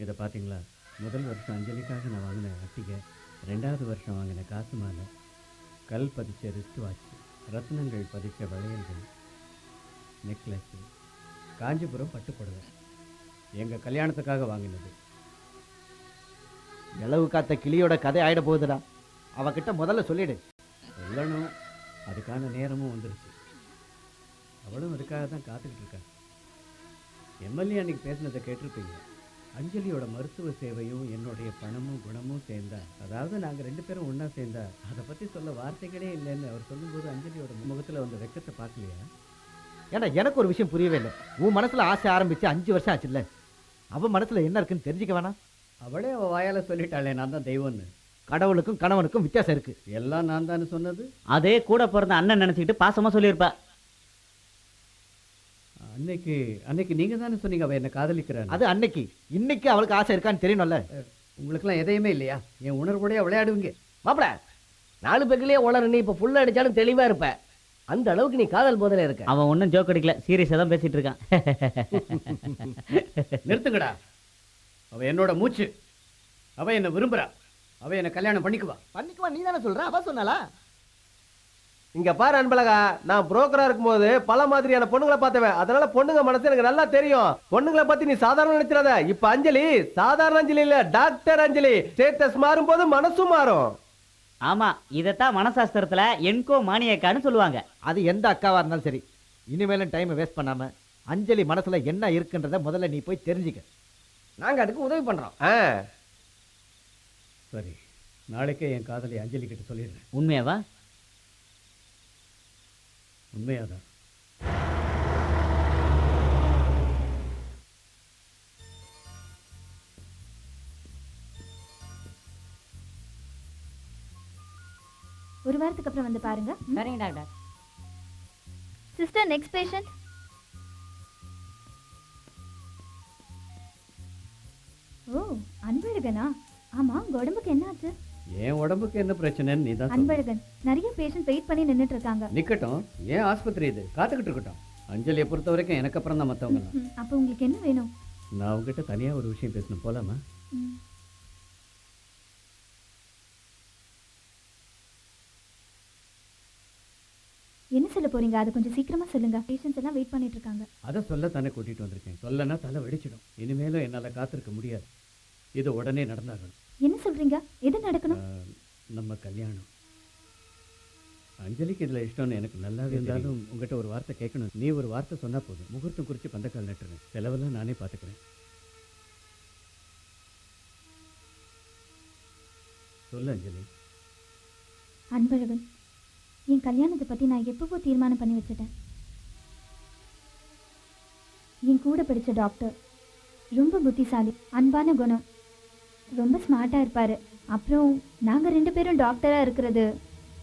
இதை பார்த்தீங்களா? முதல் வருஷம் அஞ்சலிக்காக நான் வாங்கின அட்டிகை, 2வது வருஷம் வாங்கின காசு மாலை, கல் பதிச்ச ரிஸ்ட் வாட்ச், ரத்னங்கள் பதிச்ச வளையல்கள், நெக்லஸ்ஸு, காஞ்சிபுரம் பட்டு புடவை, எங்கள் கல்யாணத்துக்காக வாங்கினது. இளவு காத்த கிளியோட கதை ஆயிட போகுதுடா. அவகிட்ட முதல்ல சொல்லிடு. சொல்லணும், அதுக்கான நேரமும் வந்துருச்சு. அவளும் அதுக்காக தான் காத்துக்கிட்டு இருக்கா. எம்எல்ஏ அன்னைக்கு பேசினதை கேட்டிருப்பீங்க. அஞ்சலியோட மருத்துவ சேவையும் என்னுடைய பணமும் குணமும் சேர்ந்தா, அதாவது நாங்கள் 2 பேரும் ஒன்றா சேர்ந்தா, அதை பற்றி சொல்ல வார்த்தைகளே இல்லைன்னு அவர் சொல்லும்போது அஞ்சலியோட முகத்தில் வந்து வெக்கத்தை பார்க்கலையா? ஏன்னா எனக்கு ஒரு விஷயம் புரியவே இல்லை. உன் மனசுல ஆசை ஆரம்பிச்சு 5 வருஷம் ஆச்சுல்ல, அவன் மனசுல என்ன இருக்குன்னு தெரிஞ்சுக்க வேணாம்? அவளே அவள் வாயால் சொல்லிட்டாளே நான் தான் தெய்வம்னு. கடவுளுக்கும் கணவனுக்கும் வித்தியாசம் இருக்கு. எல்லாம் நான் தானே சொன்னது. அதே கூட பிறந்த அண்ணன் நினைச்சுக்கிட்டு பாசமா சொல்லியிருப்பா. அன்னைக்கு நீங்க தானே சொன்னீங்க அவ என்ன காதலிக்கிறான். அது அன்னைக்கு. இன்னைக்கு அவளுக்கு ஆசை இருக்கான்னு தெரியணும்ல. உங்களுக்குலாம் எதையுமே இல்லையா? என் உணர்வோடய விளையாடுவீங்க. மாப்பிள 4 பெக்கிலேயே உணர். நீ இப்போ ஃபுல்லாக அடித்தாலும் தெளிவாக இருப்ப. அந்த அளவுக்கு நீ காதல் போதல இருக்க. அவன் ஒன்றும் ஜோக் அடிக்கல, சீரியஸாக தான் பேசிட்டு இருக்கான். நிறுத்துங்கடா. அவ என்னோட மூச்சு. அவ என்ன விரும்புறா. அவ என்ன கல்யாணம் பண்ணிக்குவா. நீ தானே சொல்ற, அவ சொன்னாலா? இங்க பாரு அன்பழகா, நான் புரோக்கரா இருக்கும்போது பல மாதிரியான பொண்ணுங்களை பார்த்தவன். அதனால பொண்ணுங்க மனசு எனக்கு நல்லா தெரியும். பொண்ணுங்களை பத்தி நீ சாதாரண நினைச்சிடாத. இப்ப அஞ்சலி சாதாரண அஞ்சலி இல்ல, டாக்டர் அஞ்சலி. ஸ்டேட்டஸ் மாறும் போது மனசும் மாறும். ஆமா, இதைத்தான் மனசாஸ்திரத்துல என்கோ மானியக்கான்னு சொல்லுவாங்க. அது எந்த அக்காவா இருந்தாலும் சரி, இனிமேலும் டைம் வேஸ்ட் பண்ணாம அஞ்சலி மனசுல என்ன இருக்குன்றத முதல்ல நீ போய் தெரிஞ்சுக்க. நாங்க அதுக்கு உதவி பண்றோம். சரி, நாளைக்கே என் காதலி அஞ்சலி கிட்ட சொல்லிடுறேன். உண்மையாவா? உண்மையாதான். ஒரு வாரத்துக்கு அப்புறம் வந்து பாருங்க. சரிங்க doctor. Sister, next patient. Oh, அன்பழகனா? ஆமா, உங்க உடம்புக்கு என்ன ஆச்சு? என் உடம்புக்கு என்ன பிரச்சனைன்னு நீ தான். அன்பழகன், நிறைய பேஷண்ட் வெயிட் பண்ணி நின்னுட்டு இருக்காங்க. நிக்கட்டும், ஏன் ஆஸ்பத்திரி இது, காத்துக்கிட்டு இருக்கட்டும். அஞ்சலியை பொறுத்த வரைக்கும் எனக்கு அப்புறம் தான் மற்றவங்க. அப்போ உங்களுக்கு என்ன வேணும்? நான் உங்ககிட்ட தனியா ஒரு விஷயம் பேசணும், போலாமா? என்ன சொல்ல போறீங்க? அது கொஞ்சம் சீக்கிரமா சொல்லுங்க. பேஷண்ட்ஸ் எல்லாம் வெயிட் பண்ணிட்டு இருக்காங்க. அதை சொல்ல தானே கூட்டிட்டு வந்திருக்கேன். சொல்லனா தலை வெடிச்சிடும். இனிமேலும் என்னால காத்திருக்க முடியாது. இது உடனே நடந்தாகணும். என்ன சொல்றீங்க? எது நடக்கணும்? நம்ம கல்யாணம். அஞ்சலிக்கு இதுல இஷ்டம்னு எனக்கு நல்லாவே இருந்தாலும் உங்ககிட்ட ஒரு வார்த்தை கேட்கணும். நீ ஒரு வார்த்தை சொன்னா போதும், முகூர்த்தம் குறித்து பந்தக்கால் நட்டுருவேன். செலவெல்லாம் நானே பார்த்துக்கிறேன். சொல்லு அஞ்சலி. அன்பழகன், என் கல்யாணத்தை பத்தி நான் எப்பவோ தீர்மானம் பண்ணி வச்சுட்டேன். என் கூட படிச்ச டாக்டர், ரொம்ப புத்திசாலி, அன்பான குணம், ரொம்ப ஸ்மார்ட்டா இருப்பாரு. அப்புறம் நாங்க 2 பேரும் டாக்டரா இருக்கிறது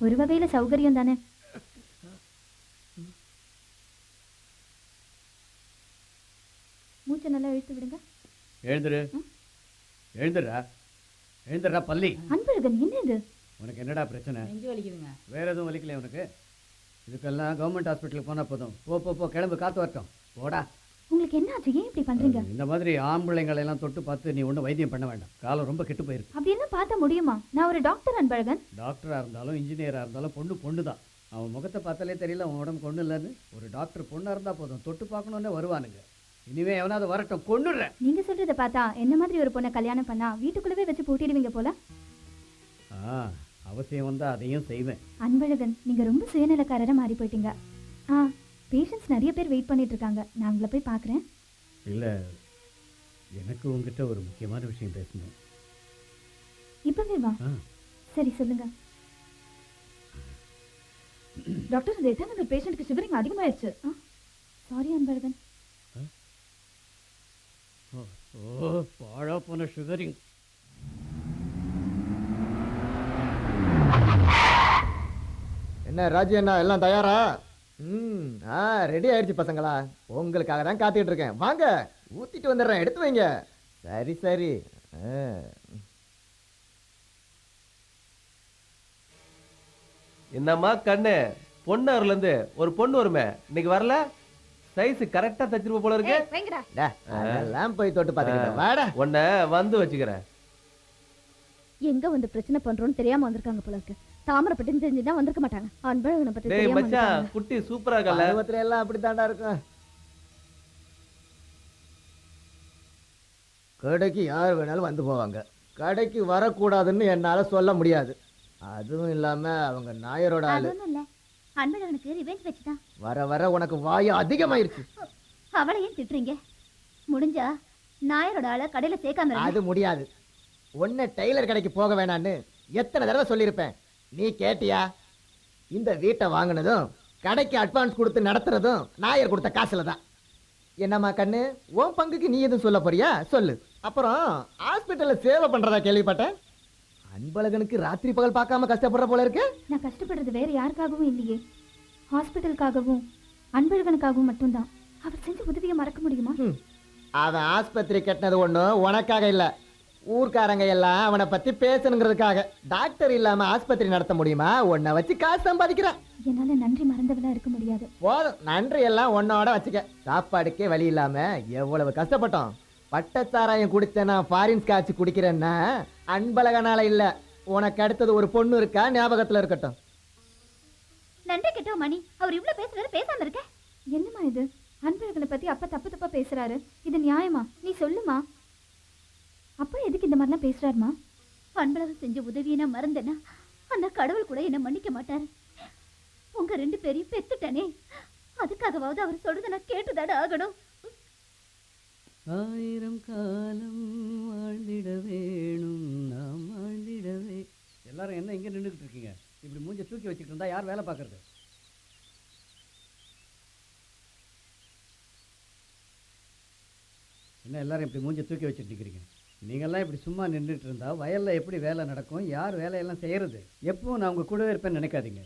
ஒரு வகையில சௌகரியம் தானே. மூச்சை நல்லா இழுத்து விடுங்க. எழுந்துரு, எழுந்துடுறா, எழுந்துடுறா பள்ளி. அன்பழகன், என்ன இது? உனக்கு என்னடா பிரச்சனை? நெஞ்சு வலிக்குதுங்க. வேற எதுவும் வலிக்கலையா உனக்கு? இதுக்கெல்லாம் கவர்மெண்ட் ஹாஸ்பிட்டலுக்கு போனால் போதும். போ, கிளம்பு, காத்து வரட்டும், போடா. உங்களுக்கு என்ன ஆச்சு? ஏன் இப்படி பண்றீங்க? இந்த மாதிரி ஆம்பளைங்களை எல்லாம் தொட்டு பார்த்து நீ ஒன்றும் வைத்தியம் பண்ண வேண்டாம். காலம் ரொம்ப கெட்டு போயிருக்கு. அப்படி என்ன பார்த்தா முடியுமா? நான் ஒரு டாக்டர் அன்பழகன். டாக்டராக இருந்தாலும் இன்ஜினியராக இருந்தாலும் பொண்ணு தான். அவன் முகத்தை பார்த்தாலே தெரியல அவன் உடம்பு கொண்டு இல்லைன்னு. ஒரு டாக்டர் பொண்ணாக இருந்தால் போதும், தொட்டு பார்க்கணுன்னே வருவானுங்க. இனிமே எவனாவது வரட்டும், கொண்டுடுறேன். நீங்க சொல்றத பார்த்தா என்ன மாதிரி ஒரு பொண்ணை கல்யாணம் பண்ணா வீட்டுக்குள்ளவே வச்சு பூட்டிடுவீங்க போல. அவசியம் வந்தால் அதையும் செய்வேன். அன்பழகன், நீங்க ரொம்ப சுயநலக்காரரா மாறி போயிட்டீங்க. பேஷண்ட்ஸ் நிறைய பேர் வெயிட் பண்ணிட்டு இருக்காங்க. நான் உங்களை போய் பார்க்குறேன். இல்லை, எனக்கு உங்ககிட்ட ஒரு முக்கியமான விஷயம் பேசணும். இப்பவே வா. சரி, சொல்லுங்க. டாக்டர், இந்த 8வது நம்பர் பேஷண்ட்க்கு ஷுகரிங் அதிகமாயிருச்சு. சாரி அன்பழகன். பாழா போன ஷுகரிங். என்ன ராஜி அண்ணா, எல்லாம் தயாரா? ரெடி ஆயிடுச்சு பசங்களா. உங்களுக்காக தான் காத்துக்கிட்டு இருக்கேன். வாங்க, ஊத்திட்டு வந்துடுறேன், எடுத்து வைங்க. சரி சரி. என்னம்மா கண்ணு, பொண்ணூர்ல இருந்து ஒரு பொண்ணு வருமே, இன்னைக்கு வரல? சைஸ் கரெக்டா தச்சிருப்ப போல இருக்கு டே, அதெல்லாம் போய் தொட்டு பாத்துக்கிட்டேன் வாடா. உன்னை வந்து வச்சுக்கிறேன். எங்க வந்து பிரச்சனை பண்றோம்னு தெரியாம வந்திருக்காங்க போல இருக்கு. தாமரைப்பட்டின்னு தெரிஞ்சுதான் வந்திருக்க மாட்டாங்க. அன்பழகனை பத்தி டேய் தெரியாம மச்சான், வந்திருக்காங்க. குட்டி சூப்பரா இருக்கல. பருவத்துல எல்லாம் அப்படித்தாண்டா இருக்கும். கடைக்கு யார் வேணாலும் வந்து போவாங்க. கடைக்கு வரக்கூடாதுன்னு என்னால சொல்ல முடியாது. அதுவும் இல்லாம அவங்க நாயரோட ஆளு. அது ஒண்ணும் இல்ல, அன்பழகனுக்கு ரிவெஞ்ச் வச்சுதான். வர வர உனக்கு வாய் அதிகமாயிருச்சு. அவளை ஏன் திட்டுறீங்க? முடிஞ்சா நாயரோட ஆளை கடையில சேர்க்காம இருங்க. அது முடியாது. உன்னை டெய்லர் கடைக்கு போக வேணான்னு எத்தனை தடவை சொல்லியிருப்பேன். நீ கேட்டியா? இந்த வீட்டை வாங்கினதும் கடைக்கு அட்வான்ஸ் கொடுத்து நடத்துறதும் நாயர் கொடுத்த காசுல தான். என்னம்மா கண்ணு, உன் பங்குக்கு நீ எதுவும் சொல்ல போறியா? சொல்லு. அப்புறம் ஹாஸ்பிட்டல்ல சேவை பண்றதா கேள்விப்பட்டேன். அன்பழகனுக்கு ராத்திரி பகல் பார்க்காம கஷ்டப்படுற போல இருக்கு. நான் கஷ்டப்படுறது வேற யாருக்காகவும் இல்லையே, ஹாஸ்பிட்டலுக்காகவும் அன்பழகனுக்காகவும் மட்டும்தான். அவர் செஞ்ச உதவியை மறக்க முடியுமா? அவன் ஆஸ்பத்திரி கட்டினது ஒண்ணும் உனக்காக இல்ல, ஊர்க்காரங்க எல்லாம் அவனை பத்தி பேசணுங்கிறதுக்காக. டாக்டர் இல்லாம ஆஸ்பத்திரி நடத்த முடியுமா? உன்னை வச்சு காசு சம்பாதிக்கிறான். என்னால நன்றி மறந்தவளா இருக்க முடியாது. போதும், நன்றி எல்லாம் உன்னோட வச்சுக்க. சாப்பாடுக்கே வழி இல்லாம எவ்வளவு கஷ்டப்பட்டோம். பட்டச்சாராயம் குடிச்ச நான் ஃபாரின் ஸ்காட்ச் குடிக்கிறேன்னா அன்பழகனால இல்ல, உனக்கு அடுத்தது ஒரு பொண்ணு இருக்கா, ஞாபகத்துல இருக்கட்டும். நன்றி கெட்டோ மணி, அவர் இவ்வளவு பேசுறாரு, பேசாம இருக்க. என்னம்மா இது? அன்பழகனை பத்தி அப்பா தப்பு தப்பா பேசுறாரு. இது நியாயமா? நீ சொல்லுமா. அப்பா எதுக்கு இந்த மாதிரிலாம் பேசுறாருமா? அன்பழகன் செஞ்ச உதவியை நான் மறந்தேன்னா அந்த கடவுள் கூட என்ன மன்னிக்க மாட்டாரு. உங்க 2 பேரையும் பெத்துட்டனே, அதுக்காகவாவது அவர் சொல்றதை நான் கேட்டுதாட ஆகணும். 1000 காலம் வாழ்ந்திட வேணும், நாம் வாழ்ந்திடவே. எல்லாரும் என்ன இங்கே நின்றுக்கிட்டு இருக்கீங்க? இப்படி மூஞ்ச தூக்கி வச்சுக்கிட்டு இருந்தா யார் வேலை பார்க்கறது? என்ன எல்லாரும் இப்படி மூஞ்ச தூக்கி வச்சுட்டு நிற்கிறீங்க? நீங்கள்லாம் இப்படி சும்மா நின்றுட்டு இருந்தா வயலில் எப்படி வேலை நடக்கும்? யார் வேலையெல்லாம் செய்கிறது? எப்பவும் நான் உங்கள் கூடவே இருப்பேன்னு நினைக்காதீங்க.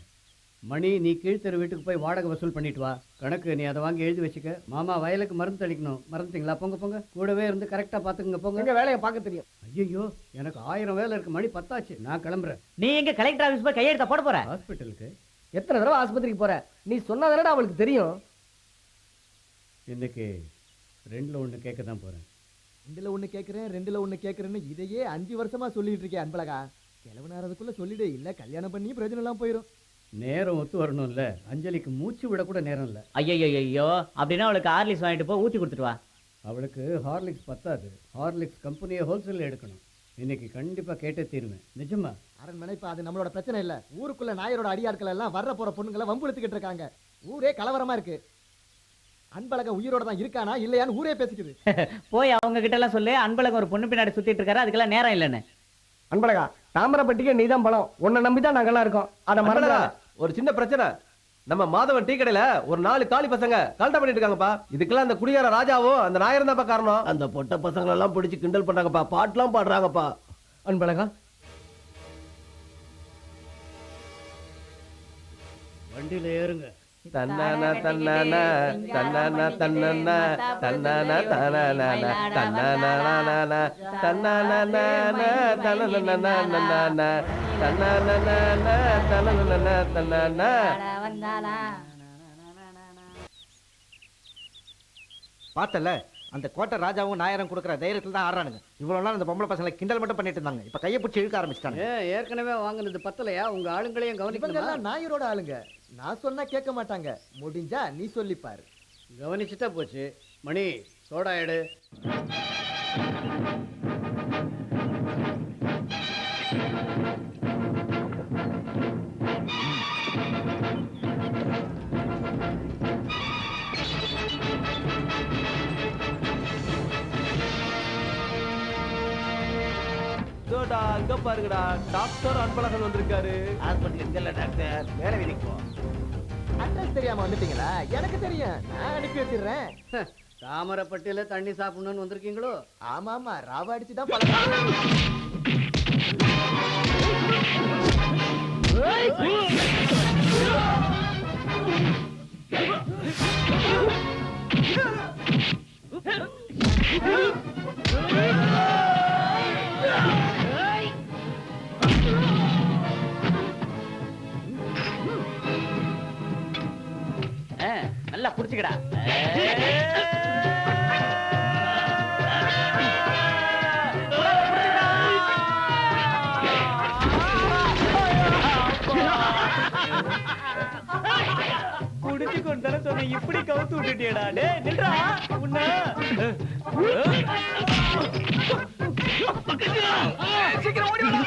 மணி, நீ கீழ்த்தெரு வீட்டுக்கு போய் வாடகை வசூல் பண்ணிட்டு வா. கணக்கு நீ அதை வாங்கி எழுதி வச்சுக்க. மாமா வயலுக்கு மருந்து தெளிக்கணும், மறந்துட்டீங்களா? போங்க போங்க, கூடவே இருந்து கரெக்டாக பார்த்துக்குங்க போங்க. எங்க வேலையை பார்க்க தெரியும். ஐயோ, எனக்கு 1000 வேலை இருக்கு. மணி 10 ஆச்சு, நான் கிளம்புறேன். நீ எங்க கலெக்டர் ஆபீஸ் போய் கையெழுத்த போட போற? ஹாஸ்பிட்டலுக்கு. எத்தனை தடவை ஆஸ்பத்திரிக்கு போற? நீ சொன்னாதானடா அவளுக்கு தெரியும். இன்னைக்கு 2ல் 1 கேட்க தான் போகிறேன். 2ல் 1 கேட்கிறேன், 2ல் 1 கேட்கிறேன்னு இதையே 5 வருஷமா சொல்லிட்டு இருக்கேன் அன்பழகா. கிழவனாரதுக்குள்ள சொல்லிடு, இல்ல கல்யாணம் பண்ணி பிரயோஜனம் எல்லாம் போயிடும். நேரம் ஒத்து வரணும்ல. அஞ்சலிக்கு மூச்சு விட கூட நேரம் இல்லை. ஐயோ, அப்படின்னா அவளுக்கு ஹார்லிக்ஸ் வாங்கிட்டு போ, ஊத்தி கொடுத்துட்டு வா. அவளுக்கு ஹார்லிக்ஸ் பத்தாது. ஹார்லிக்ஸ் கம்பெனியை ஹோல்சேலில் எடுக்கணும். இன்னைக்கு கண்டிப்பாக கேட்டே தீருவேன். நிஜமா? அரண்மனை இப்ப அது நம்மளோட பிரச்சனை இல்ல. ஊருக்குள்ள நாயரோட அடியாட்கள் எல்லாம் வர்ற போற பொண்ணுங்களை வம்புழுத்துக்கிட்டு இருக்காங்க. ஊரே கலவரமா இருக்கு. அன்பழகன் உயிரோட தான் இருக்கானா இல்லையான்னு ஊரே பேசிக்குது. போய் அவங்க கிட்ட எல்லாம் சொல்லு, அன்பழகன் ஒரு பொண்ணு பின்னாடி சுத்திட்டு இருக்காரு, அதுக்கெல்லாம் நேரம் இல்லைன்னு. அன்பழகா, தாமரைப்பட்டிக்கு நீ தான் பலம். உன்னை நம்பிதான் நாங்கெல்லாம் இருக்கோம். அதை மறந்துடா. ஒரு சின்ன பிரச்சனை. நம்ம மாதவன் டீ கடையில ஒரு 4 காலி பசங்க கல்ட்டா பண்ணிட்டு இருக்காங்கப்பா. இதுக்கெல்லாம் அந்த குடியார ராஜாவும் அந்த நாயரும் தான்ப்பா காரணம். அந்த பொட்ட பசங்களை எல்லாம் பிடிச்சு கிண்டல் பண்றாங்கப்பா, பாட்டுலாம் பாடுறாங்கப்பா. அன்பழகா, வண்டியில் ஏறுங்க. தன்னானா தன்னானா தன்னானா தன்னானா தன்னானா தன்னானா தன்னானா தன்னானா தன்னானா தன்னானா தன்னானா. பார்த்தல, அந்த கோட்டை ராஜாவும் நாயரம் கொடுக்குற தைரியத்தில் தான் ஆடுறானுங்க. இவ்வளோ நாள் அந்த பொம்பளை பசங்களை கிண்டல் மட்டும் பண்ணிட்டு இருந்தாங்க. இப்போ கையை பிடிச்சி இழுக்க ஆரம்பிச்சிட்டாங்க. ஏற்கனவே வாங்கினது பத்தலையா? உங்க ஆளுங்களையும் கவனிக்கலாம். இவங்கெல்லாம் நாயரோட ஆளுங்க. நான் சொன்னா கேட்க மாட்டாங்க. முடிஞ்சா நீ சொல்லிப்பாரு. கவனிச்சுட்டா போச்சு. மணி, சோடா எடு. இதோடா, அங்க பாருங்கடா, டாக்டர் அன்பழகன் வந்திருக்காரு. ஹாஸ்பிட்டல் எங்கல்ல டாக்டர், வேலை விதிப்போம். அட்ரஸ் தெரியாம வந்துட்டீங்களா? எனக்கு தெரியும், நான் அனுப்பி வச்சிடுறேன். தாமரைப்பட்டியில தண்ணி சாப்பிடணும்னு வந்திருக்கீங்களோ? ஆமா ஆமா, ராவ அடிச்சு தான் பழக்கம். நல்லா புடிச்சுக்கடா. பாத்துக்கோன்னு தானே சொன்னேன், இப்படி கவுத்து விட்டுட்டியடா. டேய் நில்றா உன்ன. சீக்கிரம் ஓடி வாடா.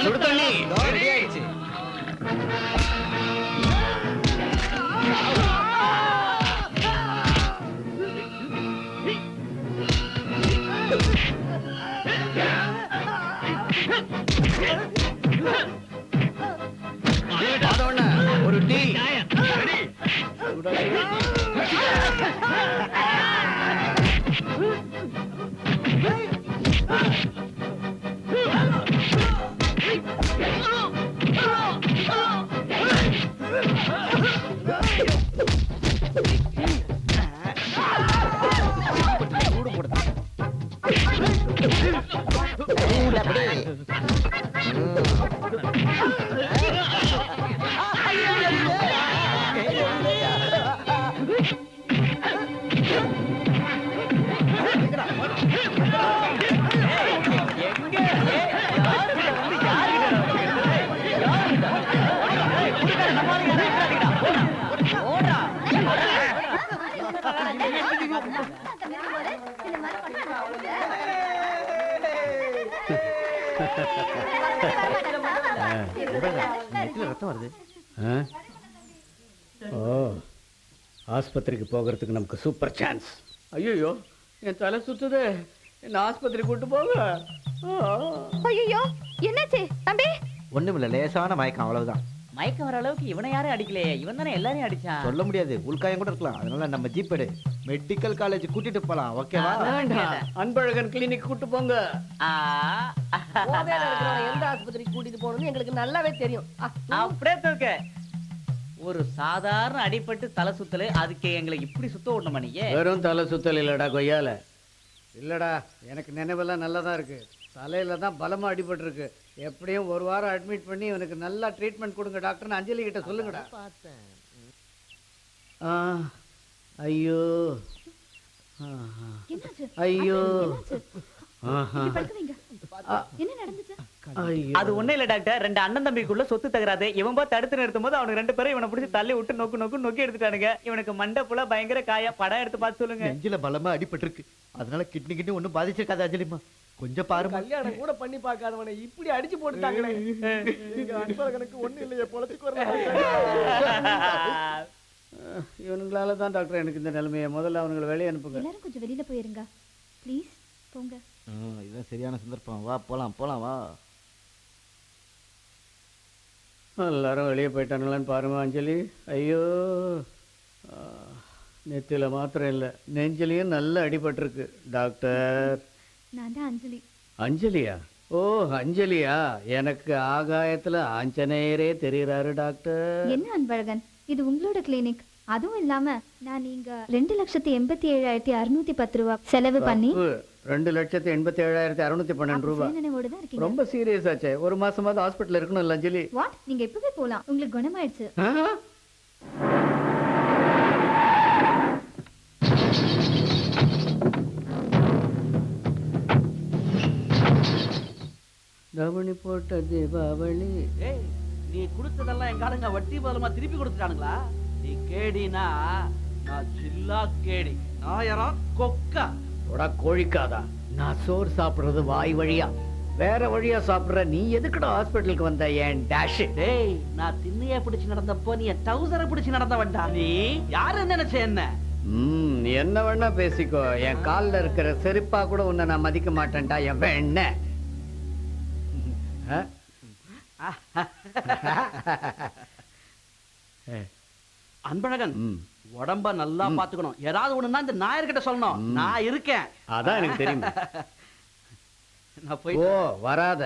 சுடு தண்ணி ரெடி ஆயிடுச்சு. ஒரு டீ. சூடு போடுது. அப்படி. நெத்தில ரத்தம் வருது. ஓ, ஆஸ்பத்திரிக்கு போகிறதுக்கு நமக்கு சூப்பர் சான்ஸ். ஐயோ, என் தலை சுத்துது. என்ன ஆஸ்பத்திரி கூட்டு போங்க. ஐயோ என்னாச்சு தம்பி? ஒண்ணுமில்ல, லேசான மயக்கம், அவ்வளவுதான். மயக்கம் வர அளவுக்கு இவனை யாரும் அடிக்கலையே, இவன் தானே எல்லாரையும் அடிச்சான். சொல்ல முடியாது, உள்காயம் கூட இருக்கலாம். அதனால நம்ம ஜீப் எடு, மெடிக்கல் காலேஜ் கூட்டிட்டு போலாம். ஓகேவா? அன்பழகன் கிளினிக் கூட்டு போங்க. போதையில இருக்கிறவனை எந்த ஆஸ்பத்திரிக்கு கூட்டிட்டு போகணும்னு எங்களுக்கு நல்லாவே தெரியும். அப்படியே தூக்க. ஒரு சாதாரண அடிபட்டு தலை சுத்தலு, அதுக்கு எங்களை இப்படி சுத்த விடணுமா நீங்க? வெறும் தலை சுத்தல் இல்லடா கொய்யால. இல்லடா, எனக்கு நினைவெல்லாம் நல்லா தான் இருக்கு. தலையில தான் பலமா அடிபட்டிருக்கு. எப்படியும் ஒரு வாரம் அட்மிட் பண்ணி இவனுக்கு நல்லா ட்ரீட்மெண்ட் கொடுங்க டாக்டர்னு அஞ்சலி கிட்ட சொல்லுங்கடா. பார்த்தேன். ஐயோ என்னாச்சு? ஐயோ என்னாச்சு? இங்க படுக்க வைங்க. என்ன நடந்துச்சு? ஐயோ. அது ஒண்ணு இல்ல டாக்டர், ரெண்டு அண்ணன் தம்பிக்குள்ள சொத்து தகராது. இவன் போய் தடுத்து நிறுத்தும் போது அவனுக்கு ரெண்டு பேரும் இவனை பிடிச்சி தள்ளி விட்டு நோக்கி எடுத்துட்டானுங்க. இவனுக்கு மண்டை புல பயங்கர காயா. படம் எடுத்து பார்த்து சொல்லுங்க. நெஞ்சில பலமா அடிபட்டிருக்கு. அதனால கிட்னி ஒண்ணும் பாதிச்சிருக்காது அஞ்சலிமா. கொஞ்சம் பாருமா. கல்யாணம் கூட பண்ணி பார்க்காதவனை இப்படி அடிச்சு போட்டுட்டாங்களே. இங்க அன்பழகனுக்கு ஒண்ணு இல்லையே, பொழச்சுக்கு வரல. இவனுங்களால தான் டாக்டர் எனக்கு இந்த நிலைமையை. முதல்ல அவனுங்களை வெளியே அனுப்புங்க. எல்லாரும் கொஞ்சம் வெளியில போயிருங்க ப்ளீஸ். போங்க. இதுதான் சரியான சந்தர்ப்பம். வா போலாம் வா. எல்லாரும் வெளியே போயிட்டானுங்களான்னு பாருமா அஞ்சலி. ஐயோ, நெத்தில மாத்திரம் இல்லை, நெஞ்சிலையும் நல்ல அடிபட்டிருக்கு டாக்டர். நான் தான் அஞ்சலி. அஞ்சலியா? ஓ அஞ்சலியா? எனக்கு ஆகாயத்துல ஆஞ்சநேயரே தெரியுறாரு டாக்டர். என்ன அன்பழகன், இது உங்களோட கிளினிக். அதுவும் இல்லாம நான் நீங்க 2,87,610 ரூபாய் செலவு பண்ணி 2,87,612 ரூபாய் சுயநினைவோட தான் இருக்கீங்க. ரொம்ப சீரியஸ் ஆச்சே. ஒரு மாசமாவது ஹாஸ்பிட்டல் இருக்கணும் இல்ல அஞ்சலி? வாட், நீங்க இப்பவே போலாம், உங்களுக்கு குணமாயிடுச்சு. தவணி போட்ட தீபாவளி. ஏய், நீ கொடுத்ததெல்லாம் எங்க ஆளுங்க வட்டி பதிலமா திருப்பி கொடுத்துட்டானுங்களா? நீ கேடினா நான் சில்லா கேடி, நாயரா கொக்கா. உடா கோழிக்காதா? நான் சோறு சாப்பிடுறது வாய் வழியா, வேற வழியா சாப்பிடுற. நீ எதுக்குடா ஹாஸ்பிட்டலுக்கு வந்த? என் டேஷ். டேய், நான் திண்ணைய பிடிச்சு நடந்தப்போ நீ டவுசரை பிடிச்சு நடந்த வேண்டா. நீ யாரு நினைச்ச என்ன? என்ன வேணா பேசிக்கோ. என் கால்ல இருக்கிற செருப்பா கூட உன்னை நான் மதிக்க மாட்டேன்டா. என் என்ன அன்பழகன், உடம்ப நல்லா பாத்துக்கணும். ஏதாவது ஒண்ணுன்னா இந்த நாயர்கிட்ட சொல்லணும். நான் இருக்கேன். அதான் எனக்கு தெரியும். நான் போய் ஓ வராத.